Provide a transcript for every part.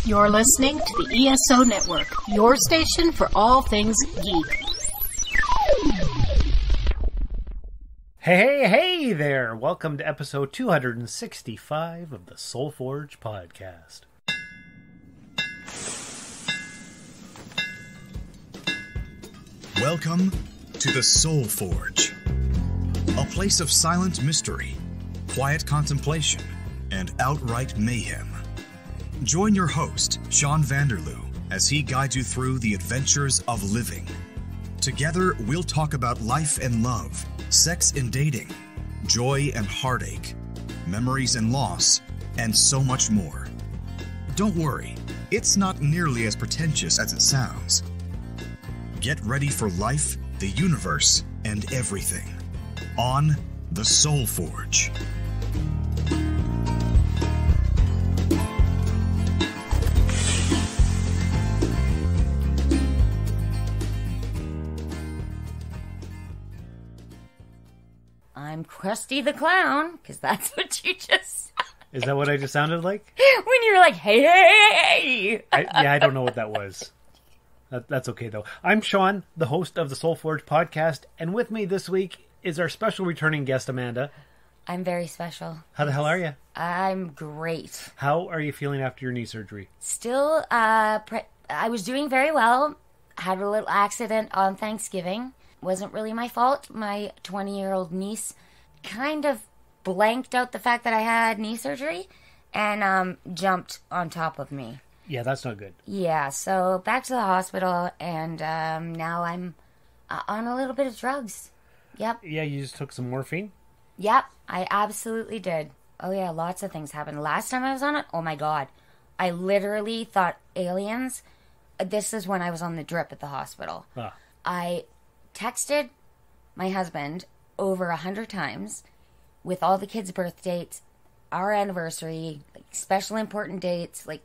You're listening to the ESO Network, your station for all things geek. Hey there! Welcome to episode 265 of the Soul Forge podcast. Welcome to the Soul Forge, a place of silent mystery, quiet contemplation, and outright mayhem. Join your host, Sean Vanderloo, as he guides you through the adventures of living. Together, we'll talk about life and love, sex and dating, joy and heartache, memories and loss, and so much more. Don't worry, it's not nearly as pretentious as it sounds. Get ready for life, the universe, and everything on the Soul Forge. I'm Krusty the Clown, because that's what you just said. Is that what I just sounded like? When you're like, hey! I don't know what that was. That's okay, though. I'm Sean, the host of the Soul Forge podcast, and with me this week is our special returning guest, Amanda. I'm very special. How the hell are you? I'm great. How are you feeling after your knee surgery? Still, I was doing very well. Had a little accident on Thanksgiving. Wasn't really my fault. My 20-year-old niece kind of blanked out the fact that I had knee surgery and jumped on top of me. Yeah, that's not good. Yeah, so back to the hospital, and now I'm on a little bit of drugs. Yep. Yeah, you just took some morphine? Yep, I absolutely did. Oh yeah, lots of things happened. Last time I was on it, oh my god. I literally thought aliens. This is when I was on the drip at the hospital. I texted my husband over 100 times with all the kids' birth dates, our anniversary, like special important dates, like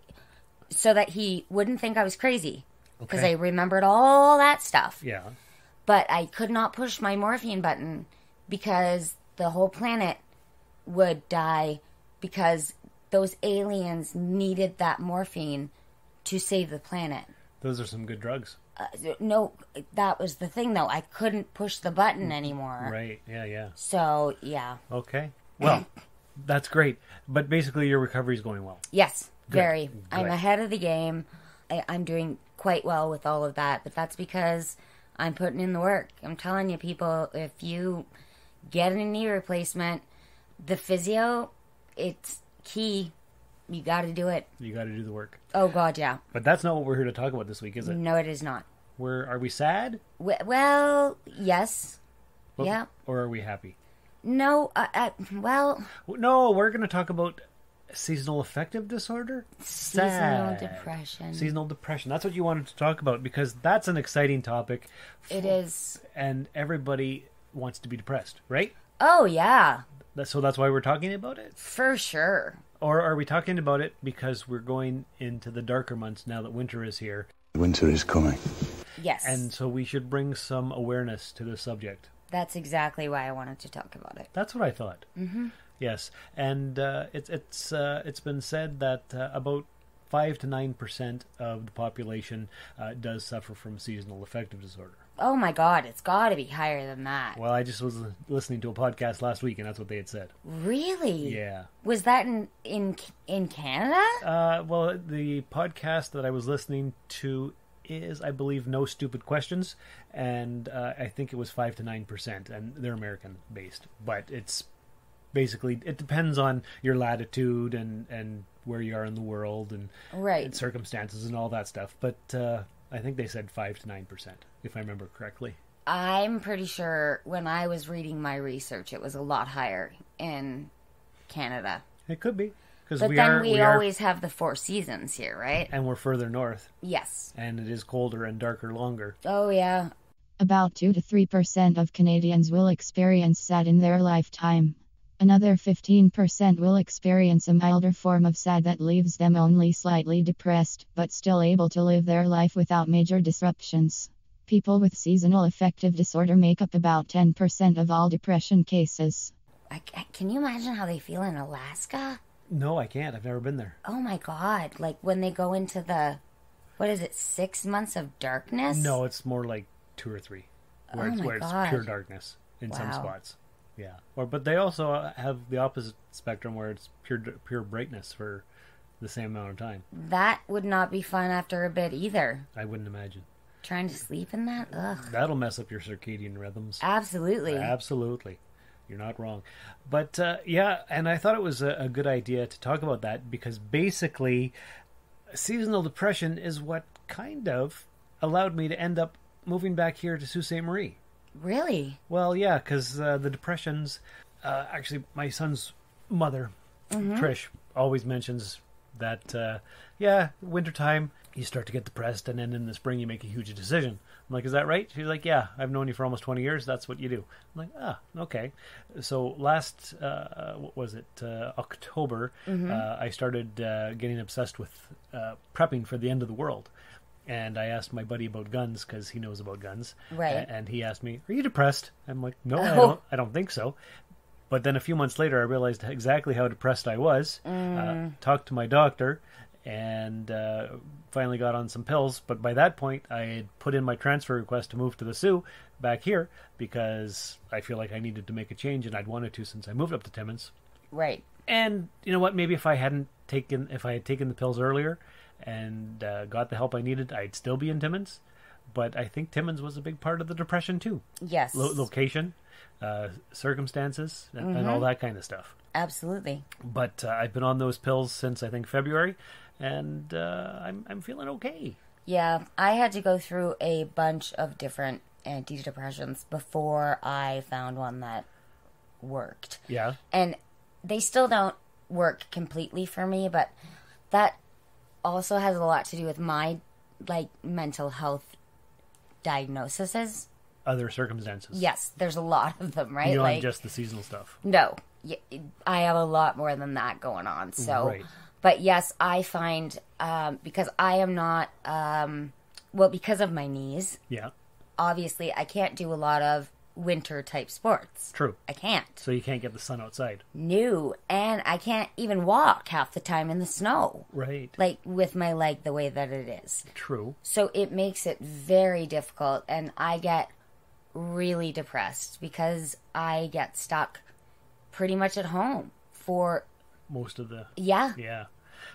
so that he wouldn't think I was crazy. Because I remembered all that stuff. Yeah. But I could not push my morphine button because the whole planet would die because those aliens needed that morphine to save the planet. Those are some good drugs. No, that was the thing, though. I couldn't push the button anymore. Right, yeah. So, yeah. Okay. Well, that's great. But basically your recovery's going well. Yes, Good. very. Good. I'm ahead of the game. I'm doing quite well with all of that, but that's because I'm putting in the work. I'm telling you, people, if you get a knee replacement, the physio, it's key. You got to do it. You got to do the work. Oh, God, yeah. But that's not what we're here to talk about this week, is it? No, it is not. Are we sad? Well, yes. Yeah. Or are we happy? No, well... No, we're going to talk about seasonal affective disorder? Seasonal depression. Seasonal depression. That's what you wanted to talk about, because that's an exciting topic. It is. And everybody wants to be depressed, right? Oh, yeah. So that's why we're talking about it? For sure. Or are we talking about it because we're going into the darker months now that winter is here? Winter is coming. Yes. And so we should bring some awareness to the subject. That's exactly why I wanted to talk about it. That's what I thought. Mm-hmm. Yes, and it's been said that about 5 to 9% of the population does suffer from seasonal affective disorder. Oh my God, it's got to be higher than that. Well, I just was listening to a podcast last week, and that's what they had said. Really? Yeah. Was that in Canada? Well, the podcast that I was listening to is, I believe, No Stupid Questions, and I think it was 5 to 9%, and they're American-based. But it's basically, it depends on your latitude and where you are in the world and, right. and circumstances and all that stuff. But I think they said 5 to 9%, if I remember correctly. I'm pretty sure when I was reading my research, it was a lot higher in Canada. It could be. But then we always have the 4 seasons here, right? And we're further north. Yes. And it is colder and darker longer. Oh, yeah. About 2 to 3% of Canadians will experience SAD in their lifetime. Another 15% will experience a milder form of SAD that leaves them only slightly depressed, but still able to live their life without major disruptions. People with seasonal affective disorder make up about 10% of all depression cases. Can you imagine how they feel in Alaska? No, I can't. I've never been there. Oh my God. Like when they go into the, what is it, 6 months of darkness? No, it's more like 2 or 3. Where it's pure darkness in some Wow. spots. Yeah. But they also have the opposite spectrum where it's pure brightness for the same amount of time. That would not be fun after a bit either. I wouldn't imagine. Trying to sleep in that? Ugh. That'll mess up your circadian rhythms. Absolutely. Absolutely. You're not wrong. But yeah, and I thought it was a good idea to talk about that because basically seasonal depression is what kind of allowed me to end up moving back here to Sault Ste. Marie. Really? Well, yeah, because the depressions, actually my son's mother, Trish, always mentions that, wintertime, you start to get depressed, and then in the spring you make a huge decision. I'm like, is that right? She's like, yeah, I've known you for almost 20 years. That's what you do. I'm like, okay. So last, October, I started getting obsessed with prepping for the end of the world. And I asked my buddy about guns because he knows about guns. Right. And he asked me, are you depressed? I'm like, no, I don't think so. But then a few months later, I realized exactly how depressed I was. Talked to my doctor and finally got on some pills. But by that point, I had put in my transfer request to move to the Sioux back here because I feel like I needed to make a change, and I'd wanted to since I moved up to Timmins. Right. And you know what? Maybe if I had taken the pills earlier and got the help I needed, I'd still be in Timmins. But I think Timmins was a big part of the depression too. Yes. Location, circumstances, and all that kind of stuff. Absolutely. But I've been on those pills since I think February, and I'm feeling okay. Yeah, I had to go through a bunch of different antidepressants before I found one that worked. Yeah. And they still don't work completely for me, but that also has a lot to do with my mental health diagnoses. Other circumstances. Yes, there's a lot of them, right? You don't have just the seasonal stuff. No, I have a lot more than that going on. So, right. But yes, I find because I am not because of my knees. Yeah. Obviously, I can't do a lot of winter type sports. True. I can't. So you can't get the sun outside. No, and I can't even walk half the time in the snow. Right. Like with my leg the way that it is. True. So it makes it very difficult, and I get really depressed because I get stuck pretty much at home for most of the... Yeah. Yeah.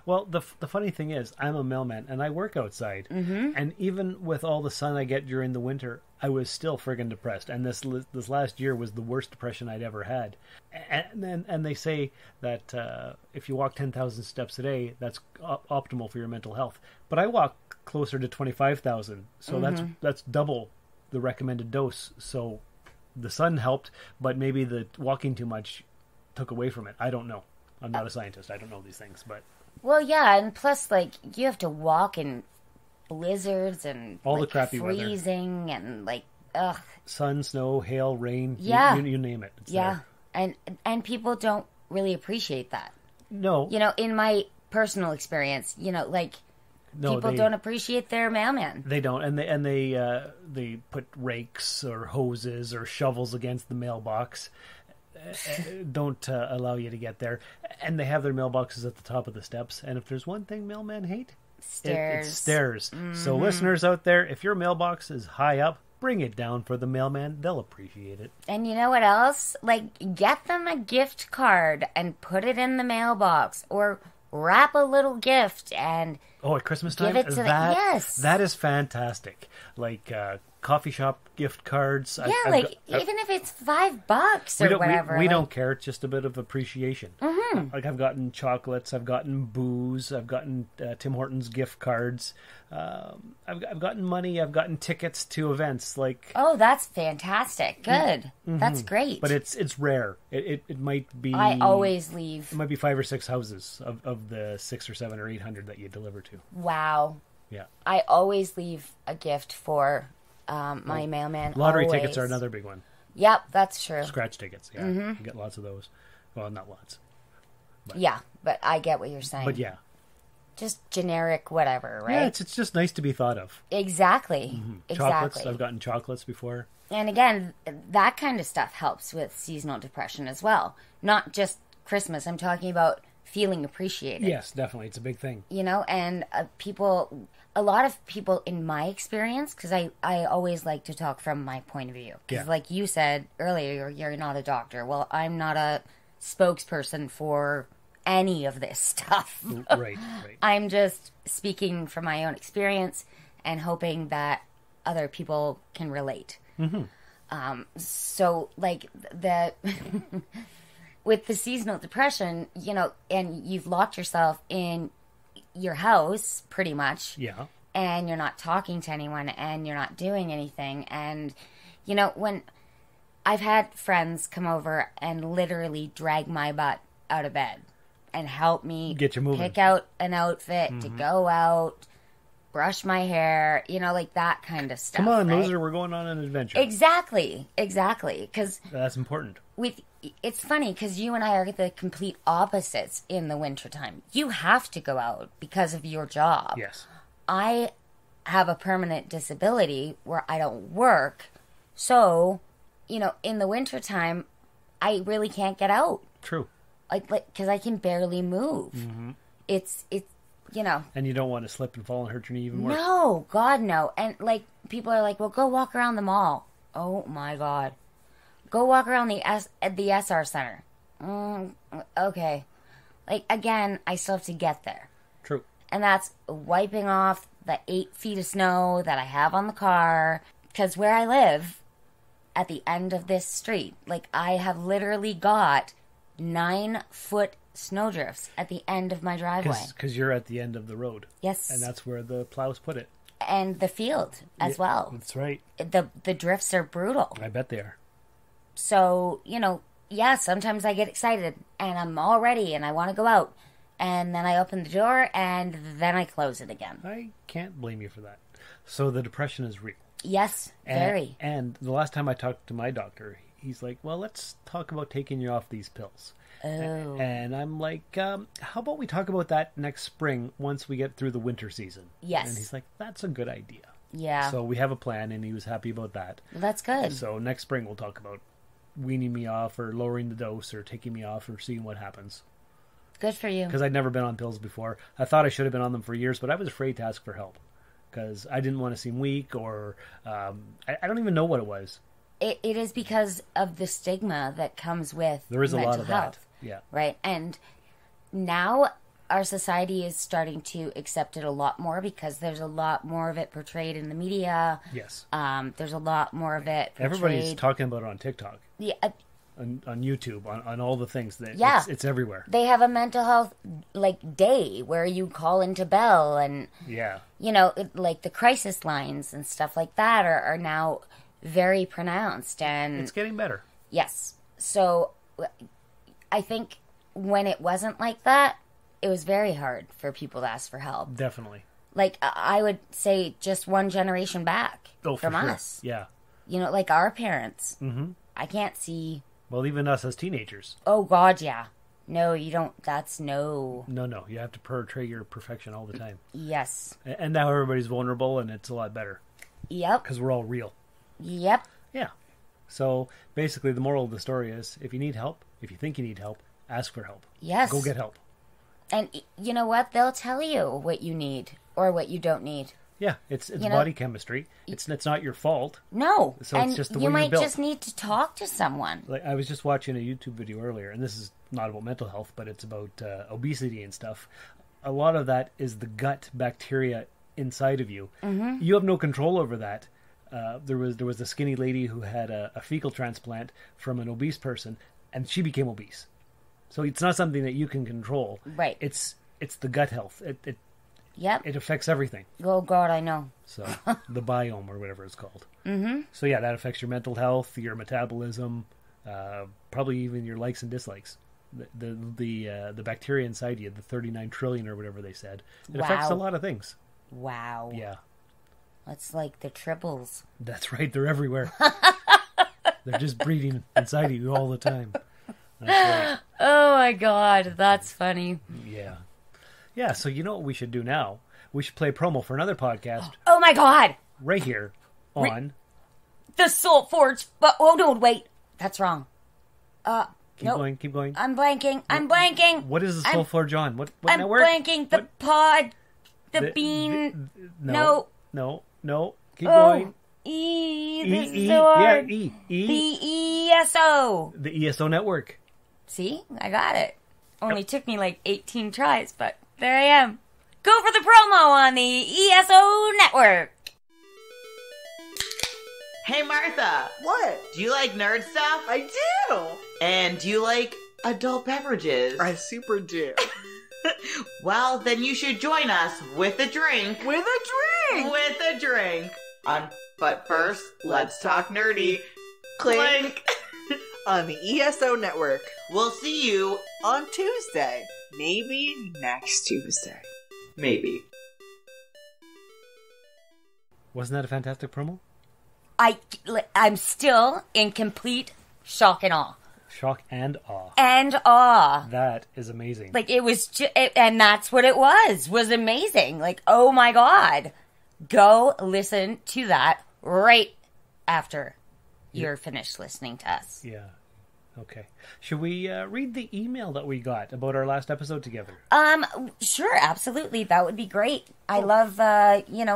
Well, the funny thing is, I'm a mailman, and I work outside. Mm-hmm. And even with all the sun I get during the winter, I was still friggin' depressed. And this last year was the worst depression I'd ever had. And they say that if you walk 10,000 steps a day, that's optimal for your mental health. But I walk closer to 25,000, so that's double the recommended dose. So the sun helped, but maybe the walking too much took away from it. I don't know. I'm not a scientist. I don't know these things, but... Well, yeah, and plus, you have to walk in blizzards and all the crappy freezing weather. And ugh. Sun, snow, hail, rain. Yeah. You name it. It's yeah. there. And people don't really appreciate that. No. In my personal experience, people don't appreciate their mailman. They don't, and they put rakes or hoses or shovels against the mailbox. Don't allow you to get there, and they have their mailboxes at the top of the steps. And if there's one thing mailmen hate, stairs. It's stairs. So listeners out there, if your mailbox is high up, bring it down for the mailman. They'll appreciate it. And you know what else? Get them a gift card and put it in the mailbox, or wrap a little gift and at Christmas time, give it to yes, that is fantastic. Coffee shop gift cards. Yeah, even if it's $5 or whatever. We don't care. It's just a bit of appreciation. Mm-hmm. I've gotten chocolates. I've gotten booze. I've gotten Tim Hortons gift cards. I've gotten money. I've gotten tickets to events. Oh, that's fantastic. Good. Mm-hmm. That's great. But it's rare. It might be... I always leave. It might be 5 or 6 houses of the 600 or 700 or 800 that you deliver to. Wow. Yeah. I always leave a gift for... my mailman. Lottery always. tickets are another big one. Yep, that's true. Scratch tickets, yeah. Mm-hmm. You get lots of those. Well, not lots. But. Yeah, but I get what you're saying. But yeah. Just generic whatever, right? Yeah, it's just nice to be thought of. Exactly. Mm-hmm. Exactly. Chocolates, I've gotten chocolates before. And again, that kind of stuff helps with seasonal depression as well. Not just Christmas. I'm talking about feeling appreciated. Yes, definitely. It's a big thing. You know, and a lot of people in my experience, because I always like to talk from my point of view. Because like you said earlier, you're not a doctor. Well, I'm not a spokesperson for any of this stuff. Right. I'm just speaking from my own experience and hoping that other people can relate. So, like, with the seasonal depression, you know, and you've locked yourself in your house, pretty much. Yeah. And you're not talking to anyone, and you're not doing anything. And, you know, when I've had friends come over and literally drag my butt out of bed and help me get you moving, pick out an outfit to go out, brush my hair, you know, like that kind of stuff. Come on, right? loser, we're going on an adventure. Exactly. Because that's important. It's funny because you and I are the complete opposites in the wintertime. You have to go out because of your job. Yes. I have a permanent disability where I don't work. So, you know, in the wintertime, I really can't get out. True. Like, because I can barely move. It's, you know. And you don't want to slip and fall and hurt your knee even more. No, God, no. And, like, people are like, well, go walk around the mall. Oh, my God. Go walk around the SR Center. Okay. Like, again, I still have to get there. True. And that's wiping off the 8 feet of snow that I have on the car. Because where I live, at the end of this street, like, I have literally got 9-foot snowdrifts at the end of my driveway. Because you're at the end of the road. Yes. And that's where the plows put it. And the field as well. That's right. The drifts are brutal. I bet they are. So, you know, yeah, sometimes I get excited and I'm all ready and I want to go out. And then I open the door and then I close it again. I can't blame you for that. So the depression is real. Yes, very. And the last time I talked to my doctor, he's like, well, let's talk about taking you off these pills. Oh. And I'm like, how about we talk about that next spring once we get through the winter season? Yes. And he's like, that's a good idea. Yeah. So we have a plan, and he was happy about that. Well, that's good. So next spring we'll talk about weaning me off or lowering the dose or taking me off or seeing what happens. Good for you. Because I'd never been on pills before. I thought I should have been on them for years, but I was afraid to ask for help. Because I didn't want to seem weak or I don't even know what it was. It is because of the stigma that comes with there is a lot of health, that. Yeah. Right. And now our society is starting to accept it a lot more because there's a lot more of it portrayed in the media. Yes. There's a lot more of it portrayed. Everybody's talking about it on TikTok. Yeah. On YouTube, on all the things. That yeah. It's everywhere. They have a mental health, like, day where you call into Bell and, yeah, you know, like the crisis lines and stuff like that are now very pronounced. And it's getting better. Yes. So I think when it wasn't like that, it was very hard for people to ask for help. Definitely. Like, I would say just one generation back from us. Yeah. You know, like our parents. Mm-hmm. I can't see... Well, even us as teenagers. Oh, God, yeah. No, you don't. That's no... No. You have to portray your perfection all the time. Yes. And now everybody's vulnerable, and it's a lot better. Yep. Because we're all real. Yep. Yeah. So, basically, the moral of the story is, if you need help, if you think you need help, ask for help. Yes. Go get help. And you know what? They'll tell you what you need or what you don't need. Yeah, it's body chemistry. It's not your fault. No, so and it's just the you way might you're built. just need to talk to someone. Like, I was just watching a YouTube video earlier, and this is not about mental health, but it's about obesity and stuff. A lot of that is the gut bacteria inside of you. Mm-hmm. You have no control over that. There was a skinny lady who had a fecal transplant from an obese person, and she became obese. So it's not something that you can control. Right. It's the gut health. Yep. It affects everything. Oh, God, I know. So, the biome, or whatever it's called. Mm-hmm. So, yeah, that affects your mental health, your metabolism, probably even your likes and dislikes. The bacteria inside you, the 39 trillion or whatever they said, it affects a lot of things. Wow. Yeah. That's like the triples. That's right. They're everywhere. They're just breeding inside of you all the time. That's right. Oh, my God. That's funny. Yeah. Yeah, so you know what we should do now? We should play promo for another podcast. Oh, my God. Right here on... The Soul Forge. But, oh, no, wait. That's wrong. Keep going. Keep going. I'm blanking. What is the Soul for John? What I'm network? blanking. The What? pod. The bean. No. Keep going. This is E. so hard. Yeah, E. The ESO. The ESO network. See? I got it. Only took me like 18 tries, but there I am. Go for the promo on the ESO network. Hey, Martha. What? Do you like nerd stuff? I do. And do you like adult beverages? I super do. Well, then you should join us with a drink. With a drink. With a drink. But first, let's talk nerdy. Clink. On the ESO network. We'll see you On Tuesday. Maybe next Tuesday. maybe. Wasn't that a fantastic promo? I'm still in complete shock and awe. Shock and awe. And awe. That is amazing. Like, it was and that's what it was amazing. Like, oh my God. Go listen to that right after you're finished listening to us. Yeah. Okay. Should we read the email that we got about our last episode together? Sure, absolutely. That would be great. I love,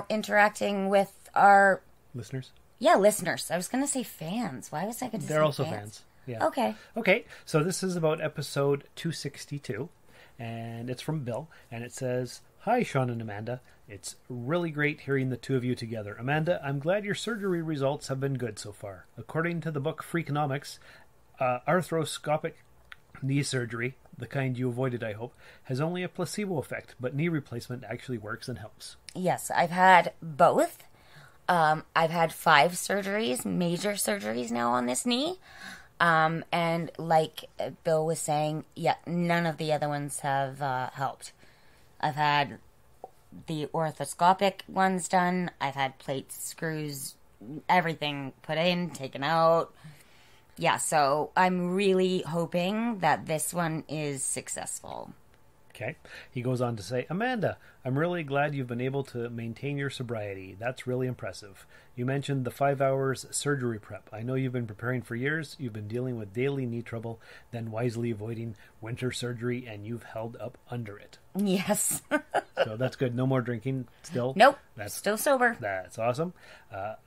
interacting with our... Listeners? Yeah, listeners. I was going to say fans. Why was I going to say fans? They're also fans. Yeah. Okay. Okay, so this is about episode 262, and it's from Bill, and it says, "Hi, Sean and Amanda. It's really great hearing the two of you together. Amanda, I'm glad your surgery results have been good so far. According to the book Freakonomics, arthroscopic knee surgery, the kind you avoided, I hope, has only a placebo effect, but knee replacement actually works and helps." Yes, I've had both. I've had 5 surgeries, major surgeries now on this knee. And like Bill was saying, yeah, none of the other ones have helped. I've had the orthoscopic ones done. I've had plates, screws, everything put in, taken out. Yeah, so I'm really hoping that this one is successful. Okay. He goes on to say, "Amanda, I'm really glad you've been able to maintain your sobriety. That's really impressive. You mentioned the 5 hours surgery prep. I know you've been preparing for years. You've been dealing with daily knee trouble, then wisely avoiding winter surgery, and you've held up under it." Yes. So that's good. No more drinking still? Nope. That's Still sober. That's awesome.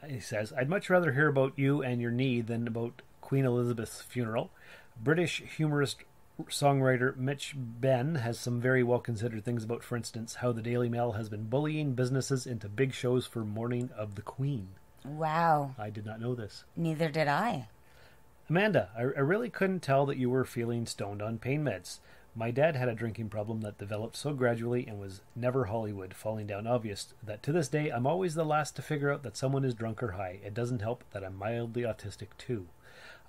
He says, "I'd much rather hear about you and your knee than about Queen Elizabeth's funeral. British humorist songwriter Mitch Benn has some very well-considered things about, for instance, how the Daily Mail has been bullying businesses into big shows for mourning of the Queen." Wow. I did not know this. Neither did I. "Amanda, I really couldn't tell that you were feeling stoned on pain meds. My dad had a drinking problem that developed so gradually and was never Hollywood, falling down obvious, that to this day I'm always the last to figure out that someone is drunk or high. It doesn't help that I'm mildly autistic too.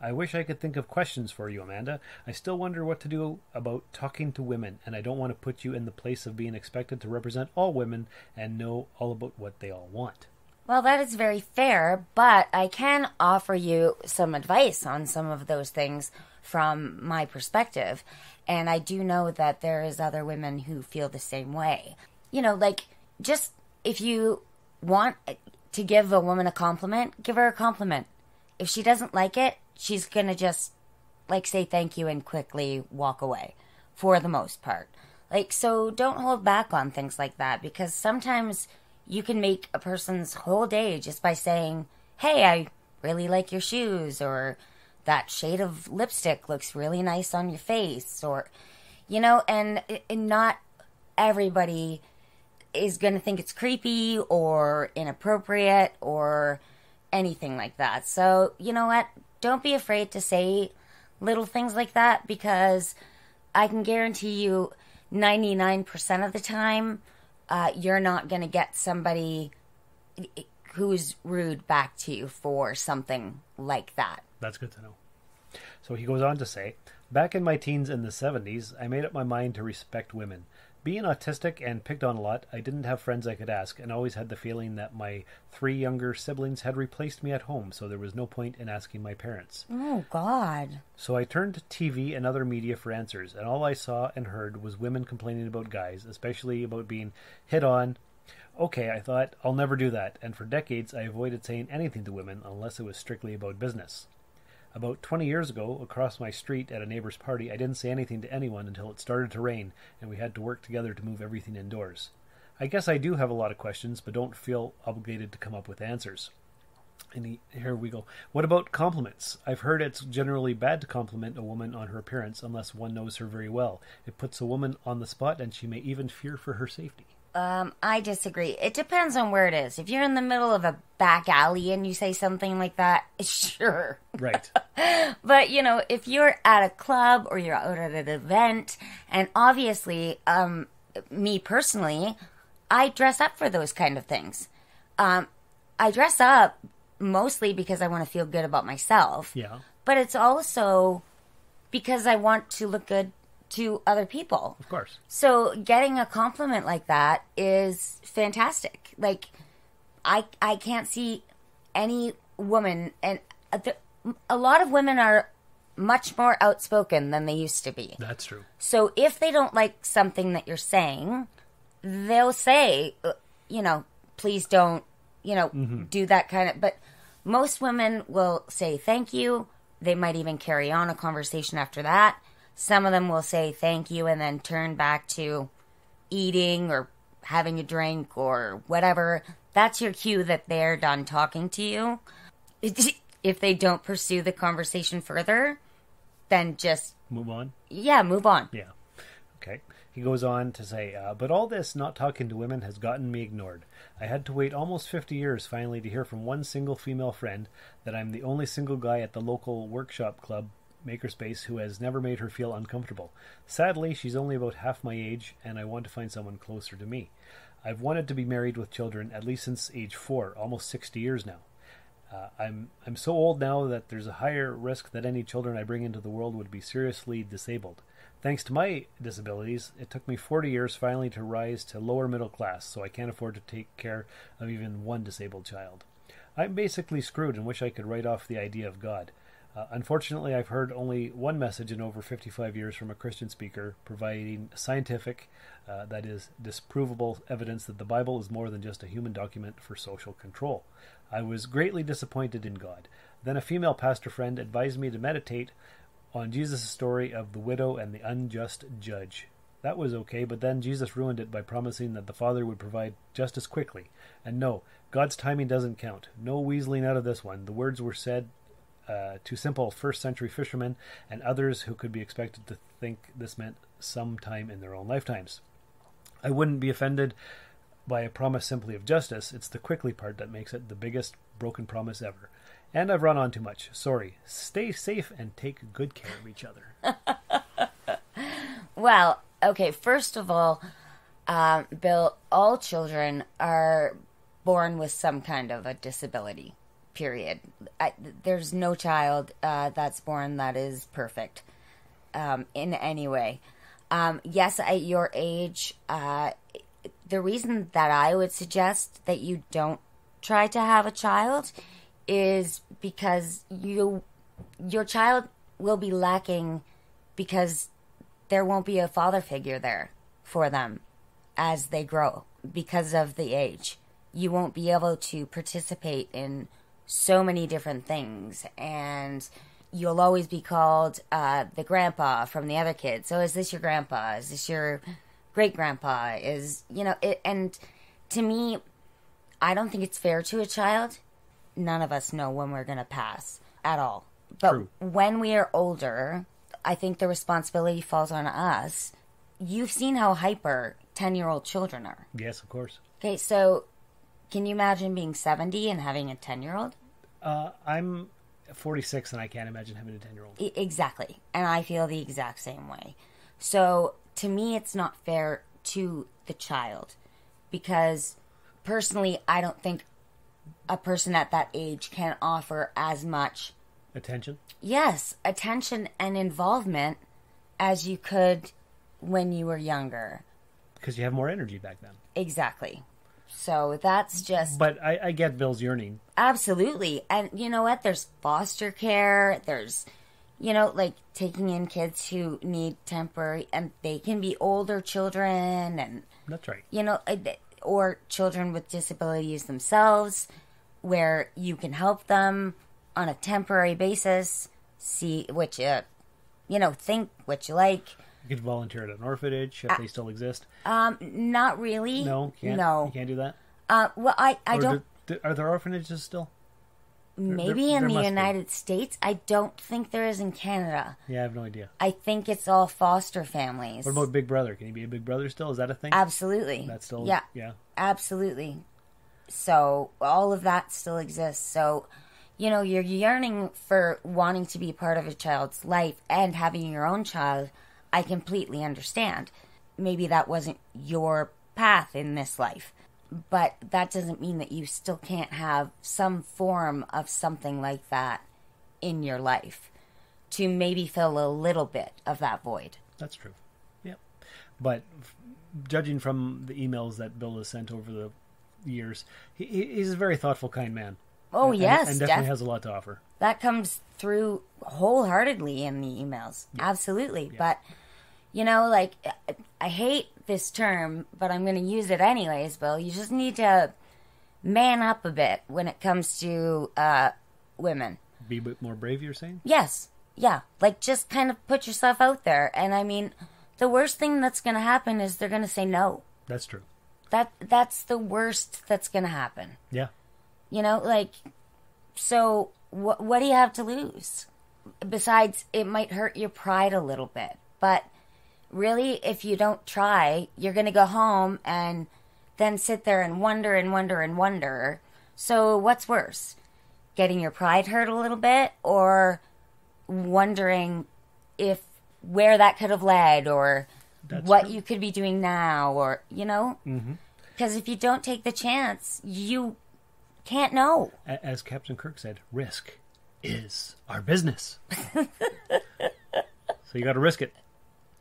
I wish I could think of questions for you, Amanda. I still wonder what to do about talking to women, and I don't want to put you in the place of being expected to represent all women and know all about what they all want." Well, that is very fair, but I can offer you some advice on some of those things from my perspective. And I do know that there is other women who feel the same way. You know, like, just if you want to give a woman a compliment, give her a compliment. If she doesn't like it, she's going to just, like, say thank you and quickly walk away, for the most part. Like, so don't hold back on things like that, because sometimes you can make a person's whole day just by saying, "Hey, I really like your shoes," or "That shade of lipstick looks really nice on your face," or, and not everybody is going to think it's creepy or inappropriate or anything like that. So, you know what? Don't be afraid to say little things like that, because I can guarantee you 99% of the time, you're not going to get somebody who's rude back to you for something like that. That's good to know. So he goes on to say, "Back in my teens in the 70s, I made up my mind to respect women. Being autistic and picked on a lot, I didn't have friends I could ask, and always had the feeling that my 3 younger siblings had replaced me at home, so there was no point in asking my parents. Oh, God. So I turned to TV and other media for answers, and all I saw and heard was women complaining about guys, especially about being hit on. Okay, I thought, I'll never do that, and for decades I avoided saying anything to women unless it was strictly about business. About 20 years ago, across my street at a neighbor's party, I didn't say anything to anyone until it started to rain and we had to work together to move everything indoors. I guess I do have a lot of questions, but don't feel obligated to come up with answers. And here we go. What about compliments? I've heard it's generally bad to compliment a woman on her appearance unless one knows her very well. It puts a woman on the spot and she may even fear for her safety. I disagree. It depends on where it is. If you're in the middle of a back alley and you say something like that, sure. Right. But, if you're at a club or you're out at an event, and obviously, me personally, I dress up for those kind of things. I dress up mostly because I want to feel good about myself. Yeah. But it's also because I want to look good to other people. Of course. So getting a compliment like that is fantastic. Like, I can't see any woman, and a lot of women are much more outspoken than they used to be. That's true. So if they don't like something that you're saying, they'll say, please don't, do that kind of, but most women will say thank you. They might even carry on a conversation after that. Some of them will say thank you and then turn back to eating or having a drink or whatever. That's your cue that they're done talking to you. If they don't pursue the conversation further, then just... Move on? Yeah, move on. Yeah. Okay. He goes on to say, but all this not talking to women has gotten me ignored. I had to wait almost 50 years finally to hear from one single female friend that I'm the only single guy at the local workshop club makerspace who has never made her feel uncomfortable. Sadly, she's only about half my age, and I want to find someone closer to me. I've wanted to be married with children at least since age 4, almost 60 years now. I'm so old now that there's a higher risk that any children I bring into the world would be seriously disabled. Thanks to my disabilities, it took me 40 years finally to rise to lower middle class, so I can't afford to take care of even one disabled child. I'm basically screwed and wish I could write off the idea of God. Unfortunately, I've heard only one message in over 55 years from a Christian speaker providing scientific, that is, disprovable evidence that the Bible is more than just a human document for social control. I was greatly disappointed in God. Then a female pastor friend advised me to meditate on Jesus' story of the widow and the unjust judge. That was okay, but then Jesus ruined it by promising that the Father would provide justice quickly. And no, God's timing doesn't count. No weaseling out of this one. The words were said to simple first-century fishermen and others who could be expected to think this meant some time in their own lifetimes. I wouldn't be offended by a promise simply of justice. It's the quickly part that makes it the biggest broken promise ever. And I've run on too much. Sorry. Stay safe and take good care of each other. Well, okay, first of all, Bill, all children are born with some kind of a disability. Period. There's no child that's born that is perfect in any way. Yes, at your age, the reason that I would suggest that you don't try to have a child is because your child will be lacking because there won't be a father figure there for them as they grow because of the age. You won't be able to participate in so many different things, and you'll always be called the grandpa from the other kids. So is this your grandpa? Is this your great grandpa? And to me, I don't think it's fair to a child. None of us know when we're going to pass at all. But True. When we are older, I think the responsibility falls on us. You've seen how hyper 10-year-old children are. Yes, of course. Okay, so can you imagine being 70 and having a 10-year-old? I'm 46 and I can't imagine having a 10-year-old. Exactly. And I feel the exact same way. So to me, it's not fair to the child because personally, I don't think a person at that age can offer as much Attention? Yes, attention and involvement as you could when you were younger. Because you have more energy back then. Exactly. So that's just... But I get Bill's yearning. Absolutely. And you know what? There's foster care. There's, like taking in kids who need temporary... And they can be older children and... That's right. Or children with disabilities themselves, where you can help them on a temporary basis see what you, think what you like. You could volunteer at an orphanage if they still exist. Not really. No, can't. No. You can't do that. Well, I don't. Are there orphanages still? Maybe there in the must be. United States. I don't think there is in Canada. Yeah, I have no idea. I think it's all foster families. What about Big Brother? Can you be a Big Brother still? Is that a thing? Absolutely. That's still... Yeah. Absolutely. So all of that still exists. So, you're yearning for wanting to be part of a child's life and having your own child. I completely understand. Maybe that wasn't your path in this life. But that doesn't mean that you still can't have some form of something like that in your life to maybe fill a little bit of that void. That's true. Yep. But judging from the emails that Bill has sent over the years, he's a very thoughtful, kind man. Oh, yes. And definitely has a lot to offer. That comes through wholeheartedly in the emails. Yeah. Absolutely. Yeah. But, I hate this term, but I'm going to use it anyways, Bill. You just need to man up a bit when it comes to women. Be a bit more brave, you're saying? Yes. Yeah. Just kind of put yourself out there. And, the worst thing that's going to happen is they're going to say no. That's true. That's the worst that's going to happen. Yeah. So what do you have to lose? Besides, it might hurt your pride a little bit. But really, if you don't try, you're going to go home and then sit there and wonder and wonder and wonder. So what's worse? Getting your pride hurt a little bit, or wondering where that could have led, or That's what true. You could be doing now, or, Mm-hmm. Because if you don't take the chance, you can't know. As Captain Kirk said, risk is our business. So you got to risk it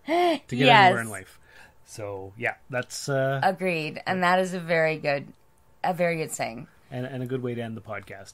to get anywhere in life. So, yeah, that's... Agreed. And that is a very good saying. And a good way to end the podcast.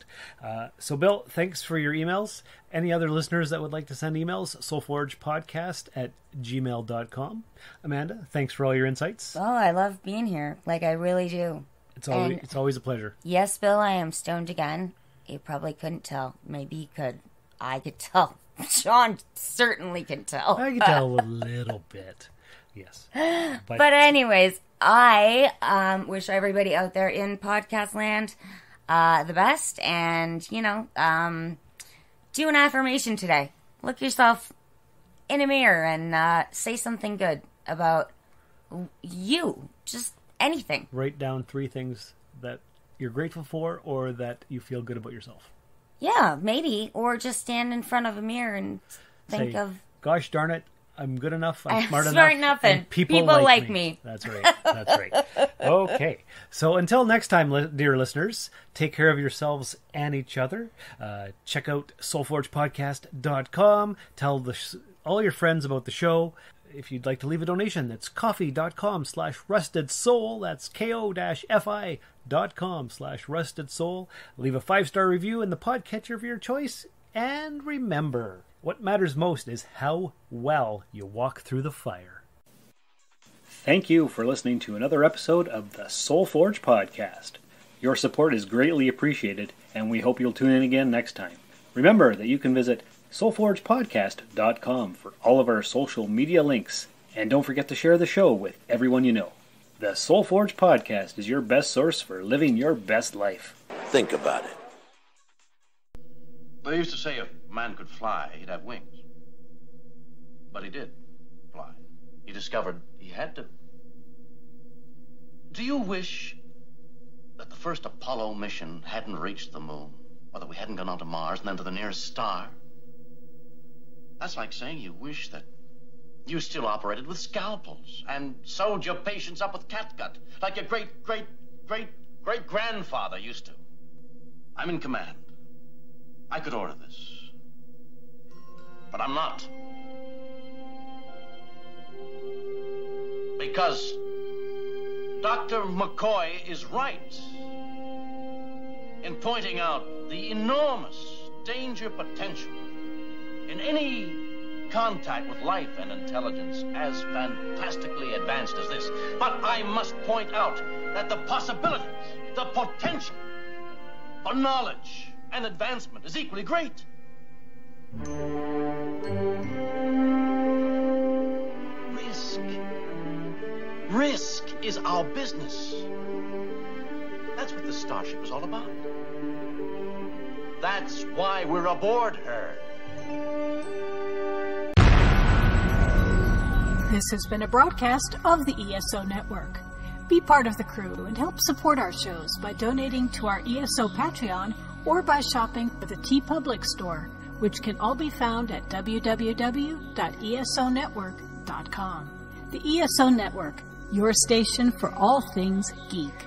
So, Bill, thanks for your emails. Any other listeners that would like to send emails, soulforgepodcast@gmail.com. Amanda, thanks for all your insights. Oh, I love being here. I really do. It's always a pleasure. Yes, Bill, I am stoned again. You probably couldn't tell. Maybe you could. I could tell. Sean certainly can tell. I can tell a little bit. Yes. But anyways, I wish everybody out there in podcast land the best. And, do an affirmation today. Look yourself in a mirror and say something good about you. Just anything. Write down 3 things that you're grateful for or that you feel good about yourself. Yeah, maybe. Or just stand in front of a mirror and think of... Gosh darn it, I'm good enough, I'm smart enough, and people like me. That's right. Okay. So until next time, dear listeners, take care of yourselves and each other. Check out soulforgepodcast.com. Tell all your friends about the show. If you'd like to leave a donation, it's coffee.com/rustedsoul. That's ko-fi.com/rustedsoul. Leave a 5-star review in the podcatcher of your choice. And remember, what matters most is how well you walk through the fire. Thank you for listening to another episode of the Soul Forge Podcast. Your support is greatly appreciated, and we hope you'll tune in again next time. Remember that you can visit soulforgepodcast.com for all of our social media links, and don't forget to share the show with everyone you know. The Soul Forge Podcast is your best source for living your best life. Think about it. They used to say if a man could fly, he'd have wings. But he did fly. He discovered he had to. Do you wish that the first Apollo mission hadn't reached the moon? Or that we hadn't gone on to Mars and then to the nearest star? That's like saying you wish that you still operated with scalpels and sewed your patients up with catgut, like your great-great-great-great-grandfather used to. I'm in command. I could order this. But I'm not. Because Dr. McCoy is right in pointing out the enormous danger potential in any contact with life and intelligence as fantastically advanced as this. But I must point out that the possibilities, the potential for knowledge and advancement is equally great. Risk is our business. That's what the Starship is all about. That's why we're aboard her. This has been a broadcast of the ESO Network. Be part of the crew and help support our shows by donating to our ESO Patreon or by shopping at the TeePublic store, which can all be found at www.esonetwork.com. The ESO Network, your station for all things geek.